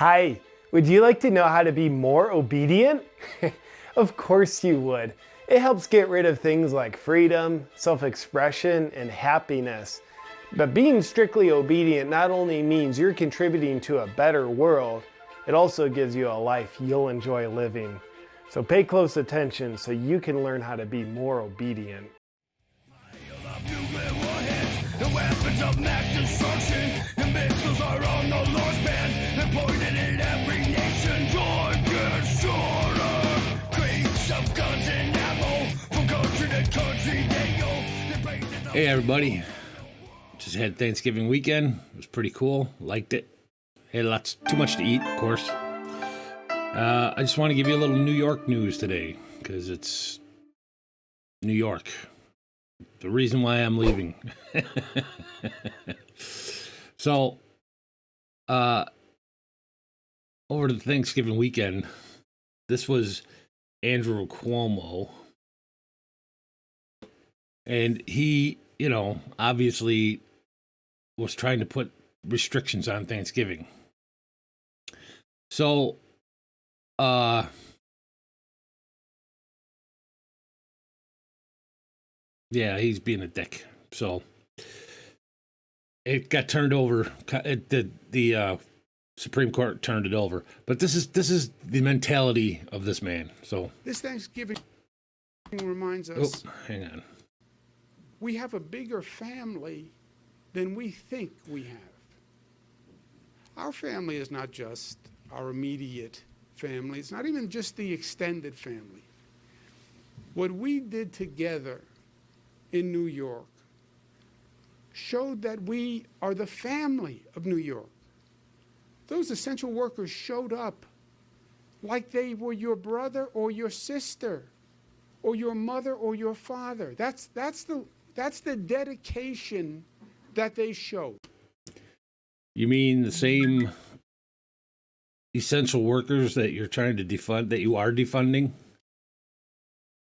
Hi, would you like to know how to be more obedient? Of course you would. It helps get rid of things like freedom, self-expression, and happiness. But being strictly obedient not only means you're contributing to a better world, it also gives you a life you'll enjoy living. So pay close attention so you can learn how to be more obedient. The weapons of mass destruction, and missiles are on the Lord's band, and pointed at every nation. Joy gets shorter. Creeks of guns and ammo, from country to country they go. Hey everybody, just had Thanksgiving weekend. It was pretty cool. Liked it. Had lots, too much to eat, of course. I just want to give you a little New York news today because it's New York. The reason why I'm leaving. So, over the Thanksgiving weekend, this was Andrew Cuomo. And he, obviously was trying to put restrictions on Thanksgiving. So, yeah, he's being a dick. So it got turned over. The Supreme Court turned it over. But this is the mentality of this man. So this Thanksgiving reminds us. Oh, hang on. We have a bigger family than we think we have. Our family is not just our immediate family. It's not even just the extended family. What we did together in New York showed that we are the family of New York. Those essential workers showed up like they were your brother or your sister or your mother or your father. That's the dedication that they showed. You mean the same essential workers that you're trying to defund, that you are defunding?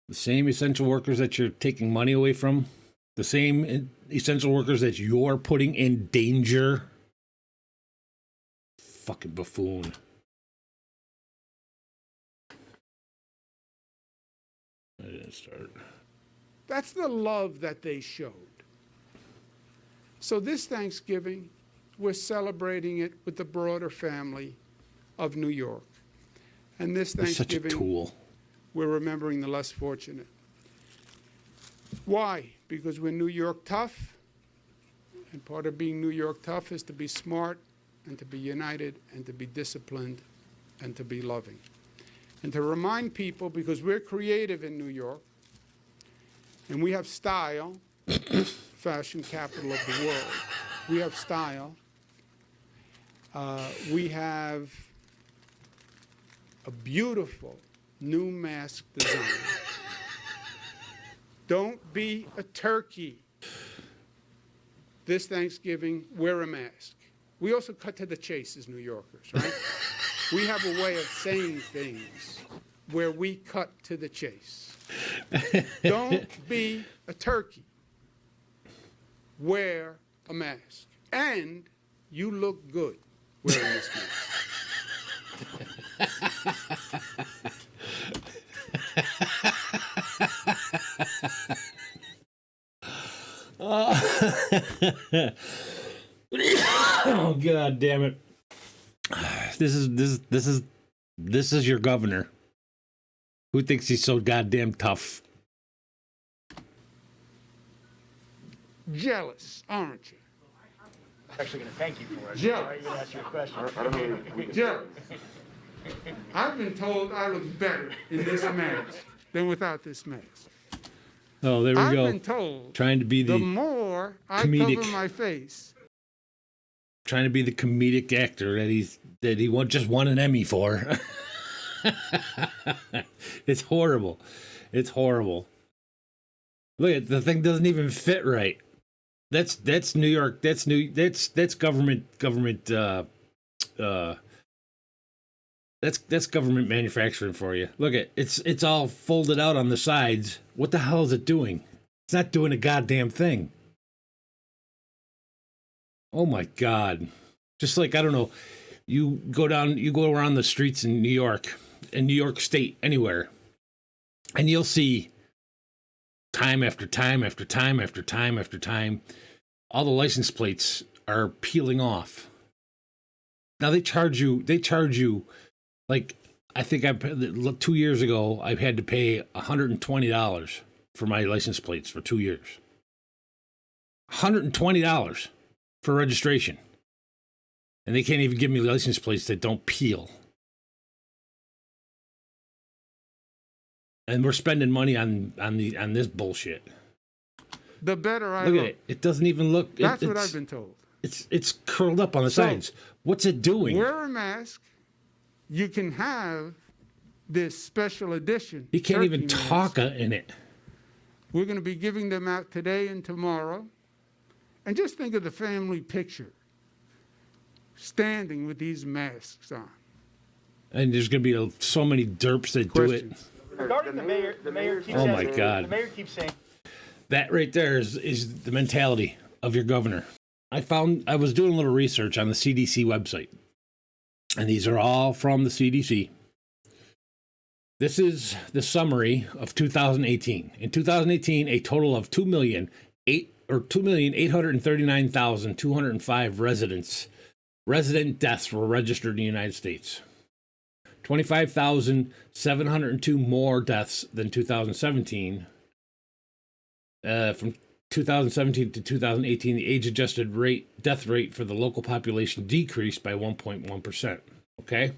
The same essential workers that you're taking money away from? The same essential workers that you're putting in danger? Fucking buffoon. I didn't start. That's the love that they showed. So this Thanksgiving, we're celebrating it with the broader family of New York. And this Thanksgiving, such a tool. We're remembering the less fortunate. Why? Because we're New York tough, and part of being New York tough is to be smart and to be united and to be disciplined and to be loving. And to remind people, because we're creative in New York, and we have style, fashion capital of the world. We have style. We have a beautiful new mask design. Don't be a turkey. This Thanksgiving, wear a mask. We also cut to the chase as New Yorkers, right? We have a way of saying things where we cut to the chase. Don't be a turkey. Wear a mask. And you look good wearing this mask. Oh God damn it. This is your governor who thinks he's so goddamn tough. Jealous, aren't you? I'm actually going to thank you for it. Jealous. I'm going to ask you a question. Jealous. I've been told I look better in this mask than without this mask. Oh, there we go. I've been told trying to be the more I comedic, cover my face. Trying to be the comedic actor that he just won an Emmy for. It's horrible. It's horrible. Look at the thing doesn't even fit right. That's New York. That's government. That's government manufacturing for you. Look at it's all folded out on the sides. What the hell is it doing? It's not doing a goddamn thing. Oh my God. Just like, I don't know, you go around the streets in New York State, anywhere, and you'll see time after time after time after time after time, all the license plates are peeling off. Now they charge you like, I think 2 years ago, I had to pay $120 for my license plates for 2 years. $120 for registration. And they can't even give me license plates that don't peel. And we're spending money on this bullshit. The better I Look look. at it. It doesn't even look. That's what I've been told. It's curled up on the sides. What's it doing? Wear a mask. You can have this special edition. You can't even turkey talk mask. in it. We're going to be giving them out today and tomorrow. And just think of the family picture, standing with these masks on. And there's going to be so many derps that do it. Questions? Regarding the mayor keeps Oh saying, my God. The mayor keeps saying, That right there is the mentality of your governor. I was doing a little research on the CDC website, and these are all from the CDC. This is the summary of 2018. In 2018, a total of 2,839,205 resident deaths were registered in the United States. 25,702 more deaths than 2017. From 2017 to 2018, the age-adjusted death rate for the local population decreased by 1.1%. Okay?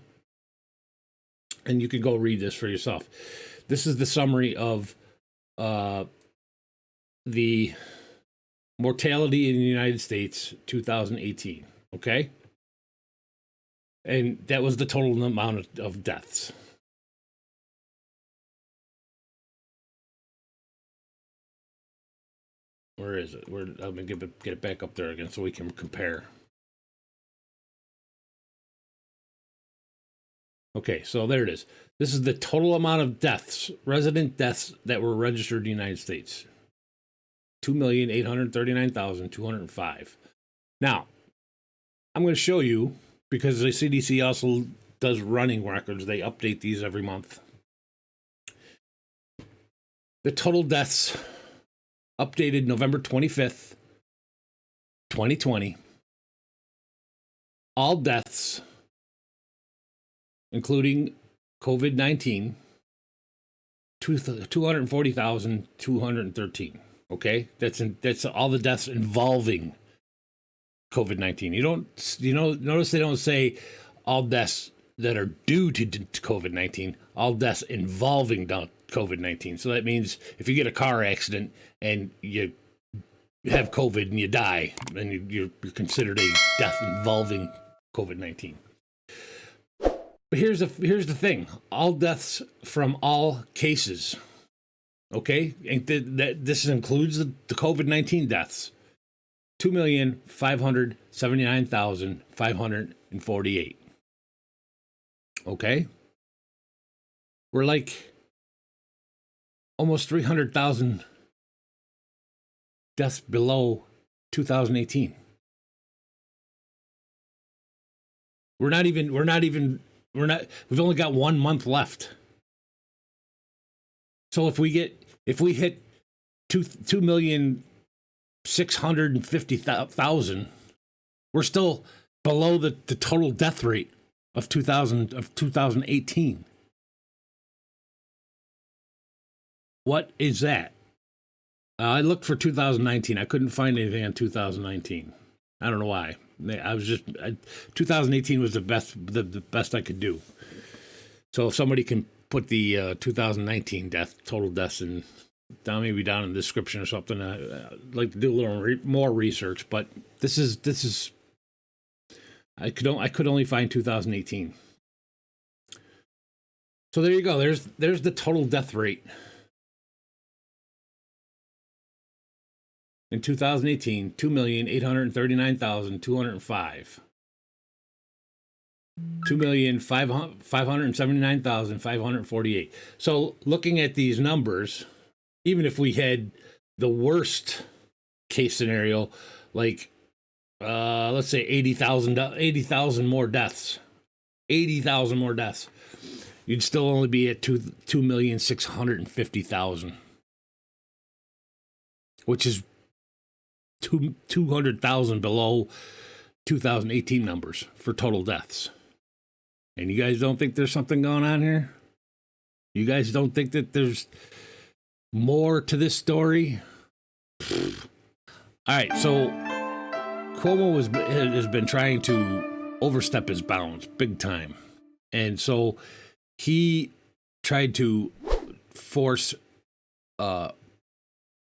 And you can go read this for yourself. This is the summary of the mortality in the United States 2018. Okay? And that was the total amount of deaths. Where is it? I'm gonna get it back up there again so we can compare. Okay, so there it is. This is the total amount of deaths, resident deaths that were registered in the United States. 2,839,205. Now, I'm going to show you, because the CDC also does running records. They update these every month. The total deaths updated November 25th, 2020. All deaths, including COVID-19, 240,213. Okay, that's all the deaths involving COVID-19. Notice they don't say all deaths that are due to COVID-19. All deaths involving COVID-19. So that means if you get a car accident and you have COVID and you die, then you're considered a death involving COVID-19. But here's the thing: all deaths from all cases. Okay, and this includes the COVID-19 deaths. 2,579,548. Okay, we're like almost 300,000 deaths below 2018. We've only got 1 month left. So if we hit 2,650,000, we're still below the total death rate of 2018. What is that? I looked for 2019. I couldn't find anything on 2019. I don't know why. 2018 was the best I could do. So if somebody can put the 2019 total deaths down in the description or something, I'd like to do a little more research. But this is I could only find 2018. So there you go. There's the total death rate. In 2018, 2,839,205. 2,579,548. So looking at these numbers, even if we had the worst case scenario, like let's say 80,000 more deaths. 80,000 more deaths. You'd still only be at 2,650,000, which is 200,000 below 2018 numbers for total deaths. And you guys don't think there's something going on here? You guys don't think that there's more to this story? All right, so Cuomo has been trying to overstep his bounds big time. And so he tried to force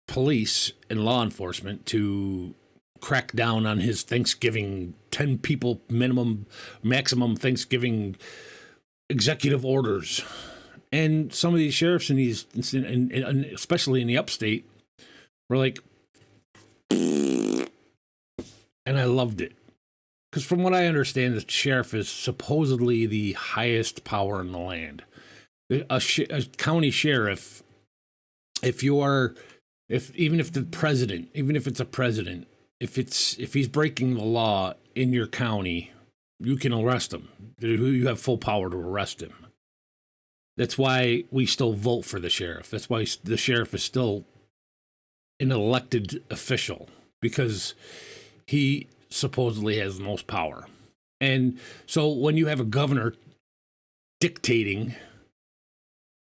police and law enforcement to crack down on his Thanksgiving 10 people maximum Thanksgiving executive orders. And some of these sheriffs and especially in the upstate were like, and I loved it. Because from what I understand, the sheriff is supposedly the highest power in the land. A county sheriff, even if he's breaking the law in your county, you can arrest him. You have full power to arrest him. That's why we still vote for the sheriff. That's why the sheriff is still an elected official, because he supposedly has the most power. And so when you have a governor dictating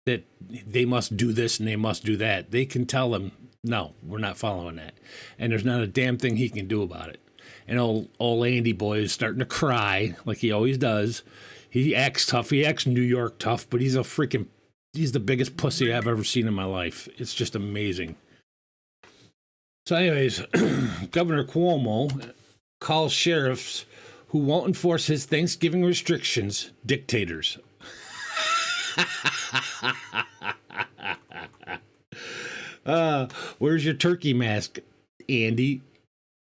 that they must do this and they must do that, they can tell them, no, we're not following that. And there's not a damn thing he can do about it. And old Andy boy is starting to cry like he always does. He acts tough. He acts New York tough, but he's the biggest pussy I've ever seen in my life. It's just amazing. So anyways, Governor Cuomo calls sheriffs who won't enforce his Thanksgiving restrictions dictators. Where's your turkey mask, Andy?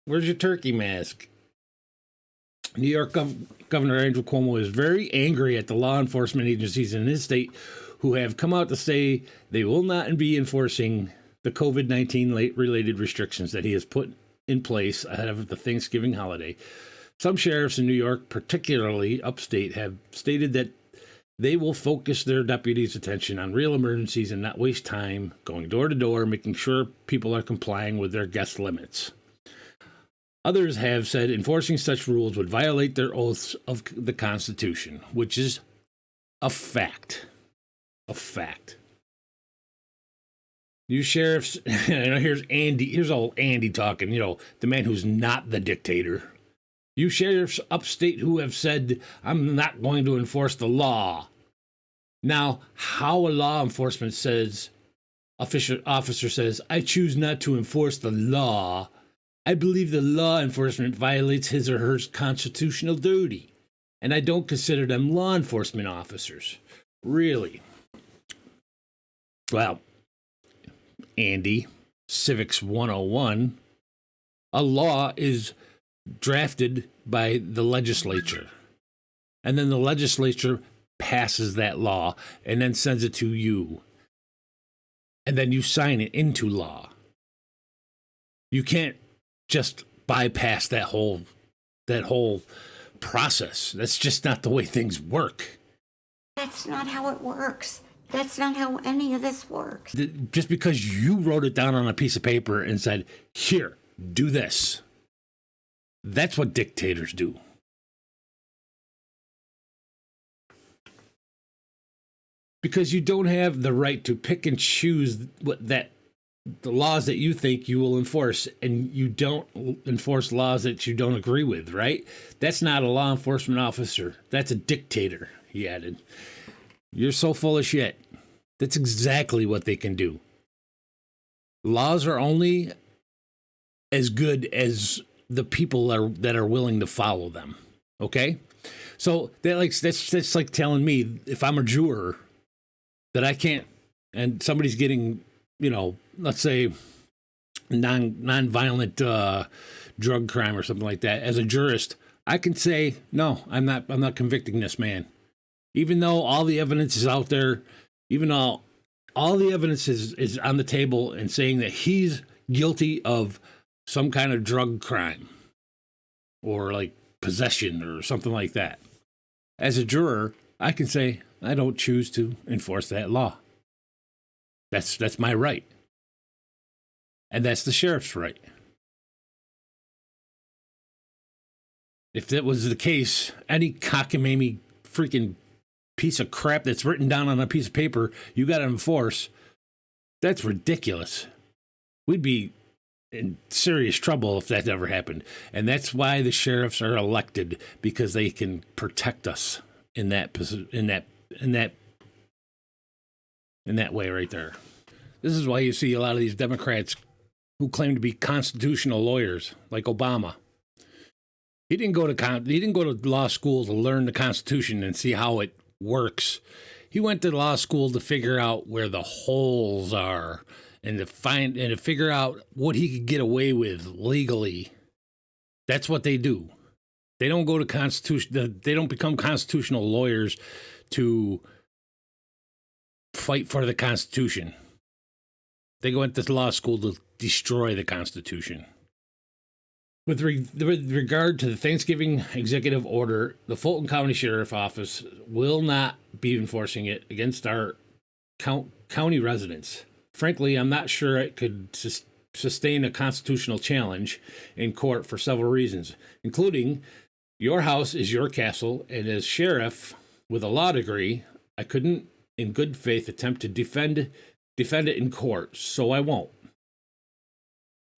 Where's your turkey mask? New York Governor Andrew Cuomo is very angry at the law enforcement agencies in his state who have come out to say they will not be enforcing the COVID-19 related restrictions that he has put in place ahead of the Thanksgiving holiday. Some sheriffs in New York, particularly upstate, have stated that they will focus their deputies' attention on real emergencies and not waste time going door to door, making sure people are complying with their guest limits. Others have said enforcing such rules would violate their oaths of the Constitution, which is a fact. A fact. You sheriffs, here's old Andy talking, the man who's not the dictator. You sheriffs upstate who have said, I'm not going to enforce the law. Now, how a law enforcement officer says, I choose not to enforce the law, I believe the law enforcement violates his or her constitutional duty, and I don't consider them law enforcement officers. Really? Well, Andy, Civics 101, a law is drafted by the legislature, and then the legislature passes that law and then sends it to you, and then you sign it into law. You can't just bypass that whole process. That's just not the way things work. That's not how it works. That's not how any of this works. Just because you wrote it down on a piece of paper and said, here, do this. That's what dictators do. Because you don't have the right to pick and choose the laws that you think you will enforce, and you don't enforce laws that you don't agree with, right? That's not a law enforcement officer. That's a dictator, he added. You're so full of shit. That's exactly what they can do. Laws are only as good as the people that are willing to follow them. Okay? So that's like telling me, if I'm a juror, that I can't, and somebody's getting, let's say non-violent drug crime or something like that, as a jurist, I can say, no, I'm not convicting this man. Even though all the evidence is out there, even though all the evidence is on the table and saying that he's guilty of some kind of drug crime. or like possession or something like that. As a juror, I can say I don't choose to enforce that law. That's my right. And that's the sheriff's right. If that was the case, any cockamamie freaking piece of crap that's written down on a piece of paper you got to enforce, that's ridiculous. We'd be in serious trouble if that ever happened. And that's why the sheriffs are elected, because they can protect us in that way right there. This is why you see a lot of these Democrats who claim to be constitutional lawyers, like Obama. He didn't go to law school to learn the Constitution and see how it works. He went to law school to figure out where the holes are and to figure out what he could get away with legally. That's what they do. They don't go to they don't become constitutional lawyers to fight for the Constitution. They go into law school to destroy the Constitution. With regard to the Thanksgiving executive order, the Fulton County Sheriff's Office will not be enforcing it against our county residents. Frankly, I'm not sure it could sustain a constitutional challenge in court for several reasons, including your house is your castle, and as sheriff with a law degree, I couldn't, in good faith, attempt to defend it in court, so I won't.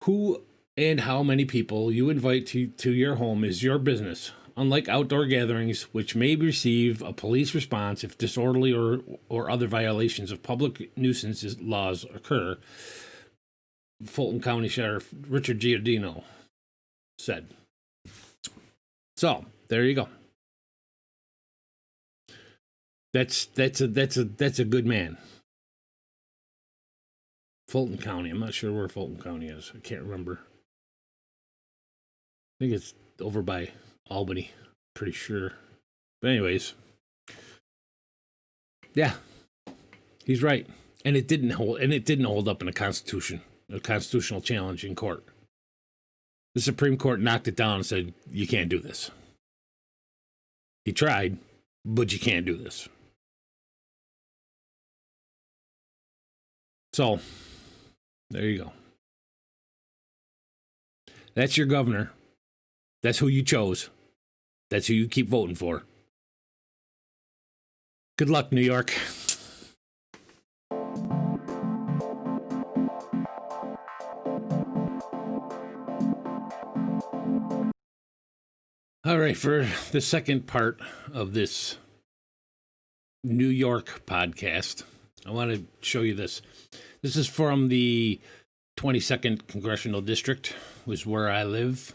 Who and how many people you invite to your home is your business. Unlike outdoor gatherings, which may receive a police response if disorderly or other violations of public nuisance laws occur, Fulton County Sheriff Richard Giordino said. So there you go. That's a good man. Fulton County. I'm not sure where Fulton County is. I can't remember. I think it's over by Albany. Pretty sure. But anyways. Yeah. He's right. And it didn't hold up in a constitutional challenge in court. The Supreme Court knocked it down and said, you can't do this. He tried, but you can't do this. So, there you go. That's your governor. That's who you chose. That's who you keep voting for. Good luck, New York. All right, for the second part of this New York podcast, I want to show you this. This is from the 22nd Congressional District, which is where I live.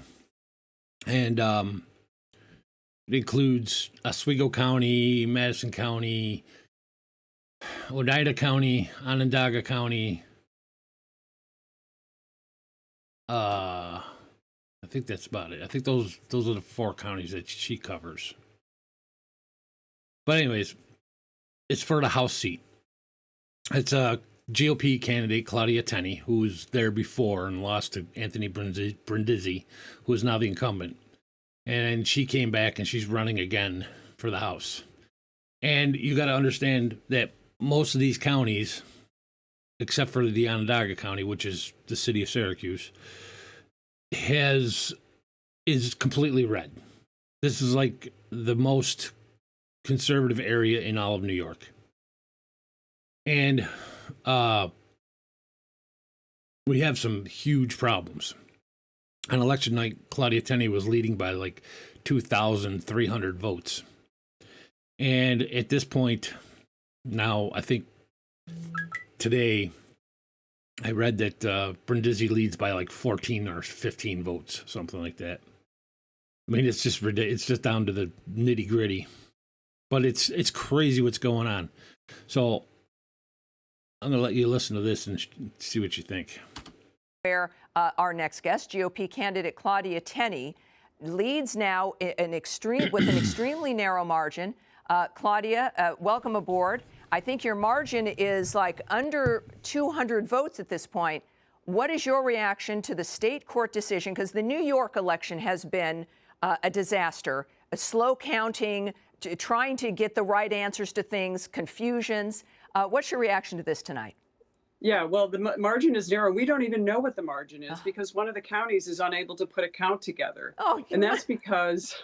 And it includes Oswego County, Madison County, Oneida County, Onondaga County. I think that's about it. I think those are the four counties that she covers. But anyways, it's for the House seat. It's a GOP candidate, Claudia Tenney, who was there before and lost to Anthony Brindisi, who is now the incumbent. And she came back and she's running again for the House. And you got to understand that most of these counties, except for the Onondaga County, which is the city of Syracuse, is completely red. This is like the most conservative area in all of New York. And we have some huge problems. On election night, Claudia Tenney was leading by like 2,300 votes. And at this point, now I think today, I read that Brindisi leads by like 14 or 15 votes, something like that. I mean, it's just ridiculous. It's just down to the nitty gritty. But it's crazy what's going on. So I'm going to let you listen to this and see what you think. Where our next guest, GOP candidate Claudia Tenney, leads now with an extremely narrow margin. Claudia, welcome aboard. I think your margin is like under 200 votes at this point. What is your reaction to the state court decision? Because the New York election has been a disaster, a slow counting, trying to get the right answers to things, confusions. What's your reaction to this tonight? Yeah, well, the margin is narrow. We don't even know what the margin is because one of the counties is unable to put a count together. Oh, and that's because,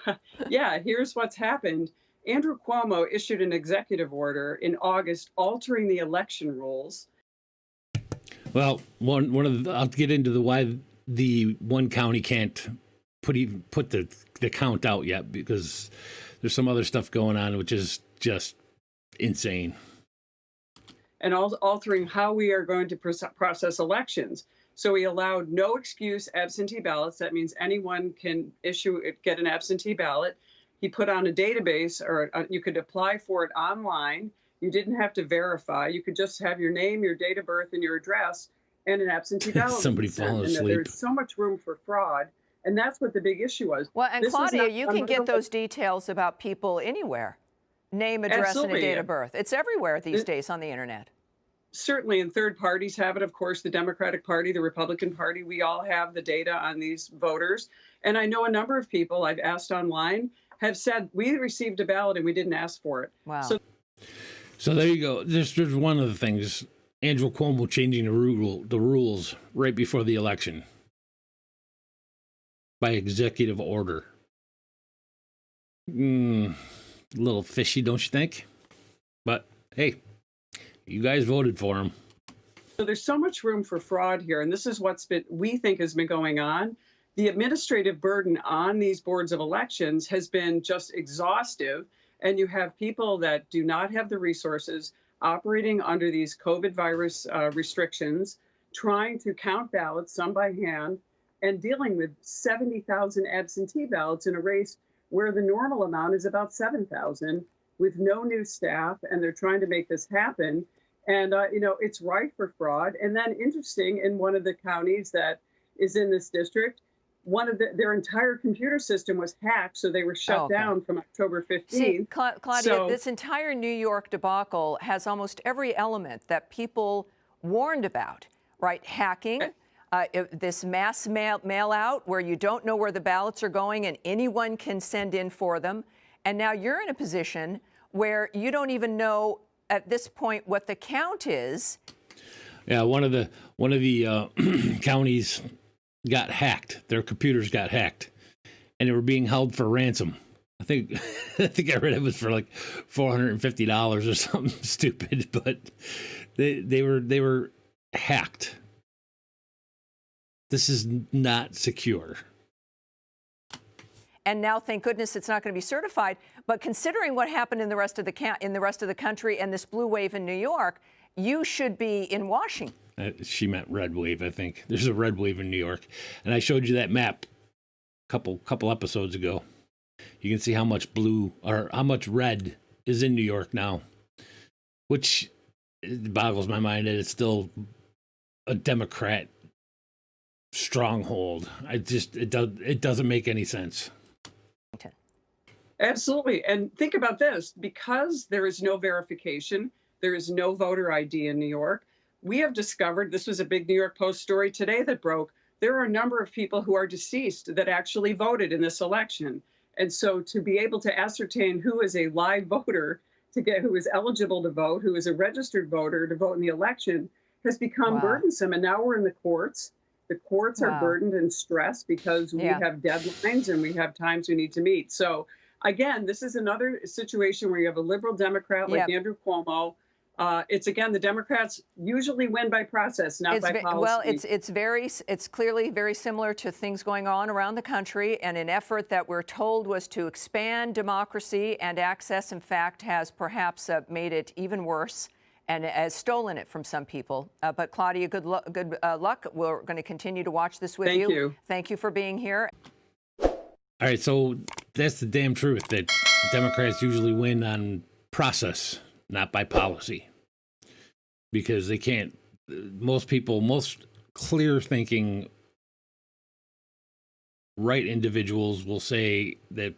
yeah, here's what's happened. Andrew Cuomo issued an executive order in August altering the election rules. Well, one of the, I'll get into the why the one county can't put the count out yet, because there's some other stuff going on which is just insane. And altering how we are going to process elections. So he allowed no excuse absentee ballots. That means anyone can get an absentee ballot. He put on a database, or you could apply for it online. You didn't have to verify. You could just have your name, your date of birth, and your address, and an absentee ballot. Somebody falling asleep. There's so much room for fraud. And that's what the big issue was. Well, and Claudia, you can get those details about people anywhere. Name, address, Absolutely. and a date of birth. It's everywhere these days on the internet. Certainly, and third parties have it. Of course, the Democratic Party, the Republican Party, we all have the data on these voters. And I know a number of people I've asked online have said, we received a ballot and we didn't ask for it. Wow. So there you go. There's one of the things. Andrew Cuomo changing the rules right before the election by executive order. A little fishy, don't you think? But hey, you guys voted for him. So there's so much room for fraud here, and this is we think has been going on. The administrative burden on these boards of elections has been just exhaustive, and you have people that do not have the resources operating under these COVID virus restrictions, trying to count ballots, some by hand, and dealing with 70,000 absentee ballots in a race where the normal amount is about 7,000, with no new staff, and they're trying to make this happen. And, it's rife for fraud. And then interesting, in one of the counties that is in this district, their entire computer system was hacked, so they were shut down from October 15th. See, Claudia, this entire New York debacle has almost every element that people warned about, right? Hacking, this mass mail out where you don't know where the ballots are going and anyone can send in for them. And now you're in a position where you don't even know at this point what the count is. Yeah, one of the counties got hacked. Their computers got hacked, and they were being held for ransom. I think I read it was for like $450 or something stupid, but they were hacked. This is not secure. And now, thank goodness, it's not going to be certified. But considering what happened in the rest of the country and this blue wave in New York, you should be in Washington. She meant red wave, I think. There's a red wave in New York, and I showed you that map a couple episodes ago. You can see how much blue or how much red is in New York now, which boggles my mind that it's still a Democrat stronghold. It doesn't make any sense. Absolutely. And think about this, because there is no verification, there is no voter ID in New York. We have discovered, this was a big New York Post story today that broke, there are a number of people who are deceased that actually voted in this election. And so to be able to ascertain who is a live voter, who is eligible to vote, who is a registered voter to vote in the election, has become burdensome. And now we're in the courts. The courts are burdened and stressed because we have deadlines and we have times we need to meet. So again, this is another situation where you have a liberal Democrat like Andrew Cuomo. It's again, the Democrats usually win by process, not by policy. Well, it's clearly very similar to things going on around the country, and an effort that we're told was to expand democracy and access, in fact, has perhaps made it even worse and has stolen it from some people. But Claudia, good luck. We're going to continue to watch this with you. Thank you. Thank you for being here. All right, so that's the damn truth, that Democrats usually win on process, not by policy, because they can't. Most clear-thinking right individuals will say that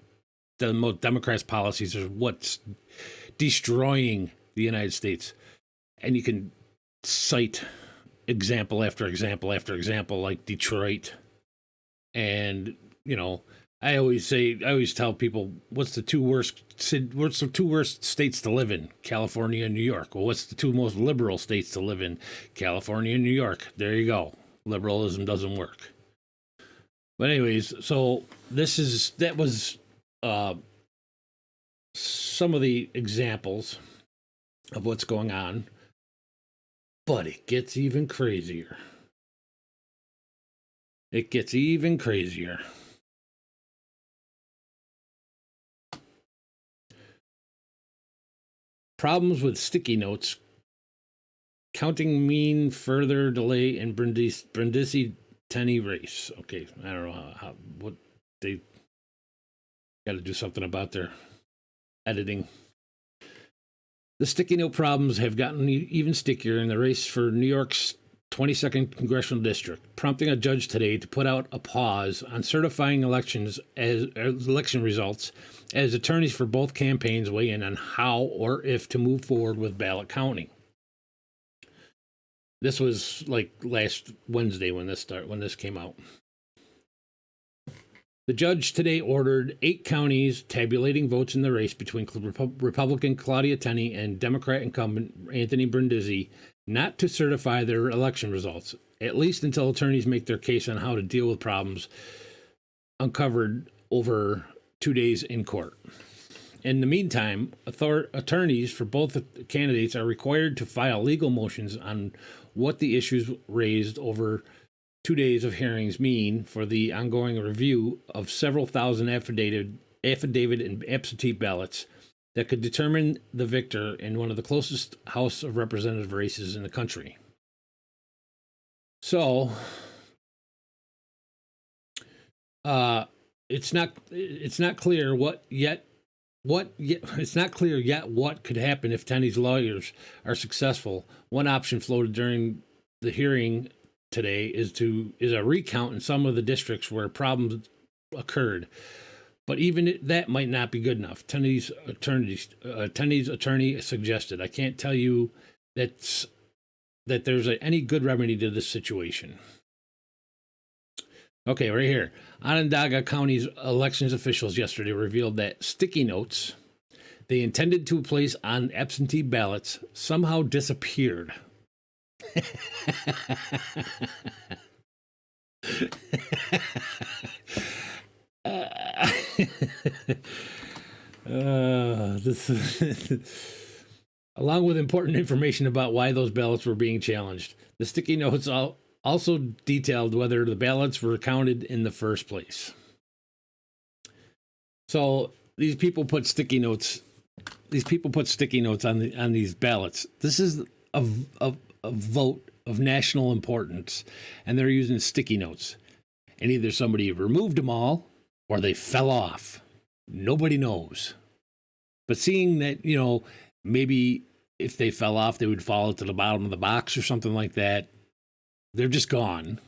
the most Democrats' policies are what's destroying the United States, and you can cite example after example after example, like Detroit, and I always tell people, what's the two worst states to live in? California and New York. Well, what's the two most liberal states to live in? California and New York. There you go. Liberalism doesn't work. But anyways, so that was some of the examples of what's going on. But it gets even crazier. It gets even crazier. Problems with sticky notes. Counting mean further delay in Brindisi-Tenney race. Okay, I don't know what they got to do something about their editing. The sticky note problems have gotten even stickier in the race for New York's 22nd congressional district, prompting a judge today to put out a pause on certifying election results as attorneys for both campaigns weigh in on how or if to move forward with ballot counting. This was like last Wednesday when this came out. The judge today ordered 8 counties tabulating votes in the race between Republican Claudia Tenney and Democrat incumbent Anthony Brindisi not to certify their election results, at least until attorneys make their case on how to deal with problems uncovered over 2 days in court. In the meantime, attorneys for both candidates are required to file legal motions on what the issues raised over 2 days of hearings mean for the ongoing review of several thousand affidavit and absentee ballots that could determine the victor in one of the closest House of Representative races in the country. So, it's not clear it's not clear yet what could happen if Tenney's lawyers are successful. One option floated during the hearing today is a recount in some of the districts where problems occurred, but even that might not be good enough. Tenney's attorney suggested. I can't tell you that there's any good remedy to this situation. Okay, right here. Onondaga County's elections officials yesterday revealed that sticky notes they intended to place on absentee ballots somehow disappeared. Along with important information about why those ballots were being challenged. The sticky notes also detailed whether the ballots were counted in the first place. So these people put sticky notes. These people put sticky notes on these ballots. This is a vote of national importance, and they're using sticky notes. And either somebody removed them all, or they fell off. Nobody knows. But seeing that, maybe if they fell off, they would fall to the bottom of the box or something like that. They're just gone.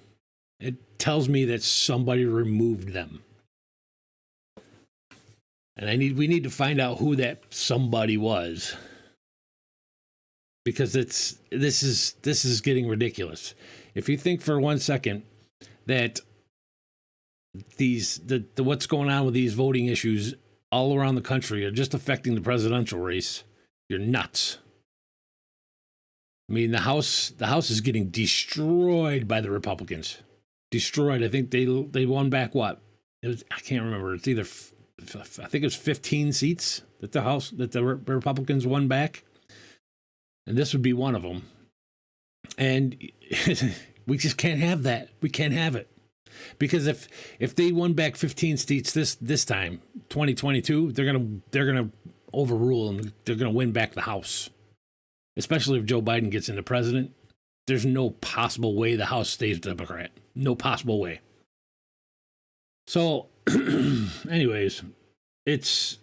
It tells me that somebody removed them. And we need to find out who that somebody was. Because this is getting ridiculous. If you think for 1 second that what's going on with these voting issues all around the country are just affecting the presidential race, you're nuts. I mean, the House is getting destroyed by the Republicans. Destroyed. I think they won back what? I can't remember. It's either I think it was 15 seats that the Republicans won back, and this would be one of them. And we just can't have that. We can't have it. Because if they won back 15 seats this time, 2022, they're gonna overrule and they're gonna win back the House. Especially if Joe Biden gets into president, there's no possible way the House stays Democrat. No possible way. So, anyways, this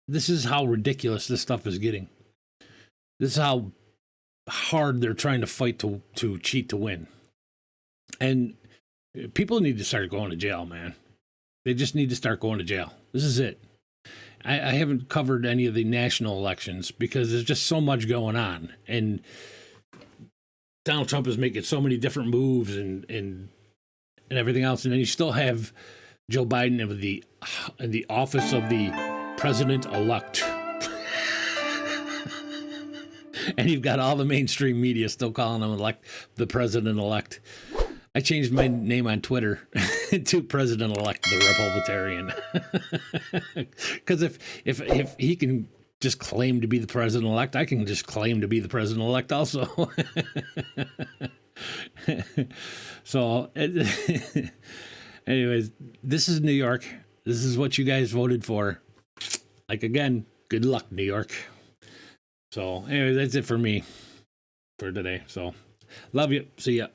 is how ridiculous this stuff is getting. This is how hard they're trying to fight to cheat to win. And people need to start going to jail, man. They just need to start going to jail. This is it. I haven't covered any of the national elections because there's just so much going on. And Donald Trump is making so many different moves and everything else. And then you still have Joe Biden in the office of the president-elect. And you've got all the mainstream media still calling him the president-elect. I changed my name on Twitter to President-elect the Republican. Because if he can just claim to be the president-elect, I can just claim to be the president-elect also. So, anyways, this is New York. This is what you guys voted for. Like, again, good luck, New York. So, anyways, that's it for me for today. So, love you. See ya.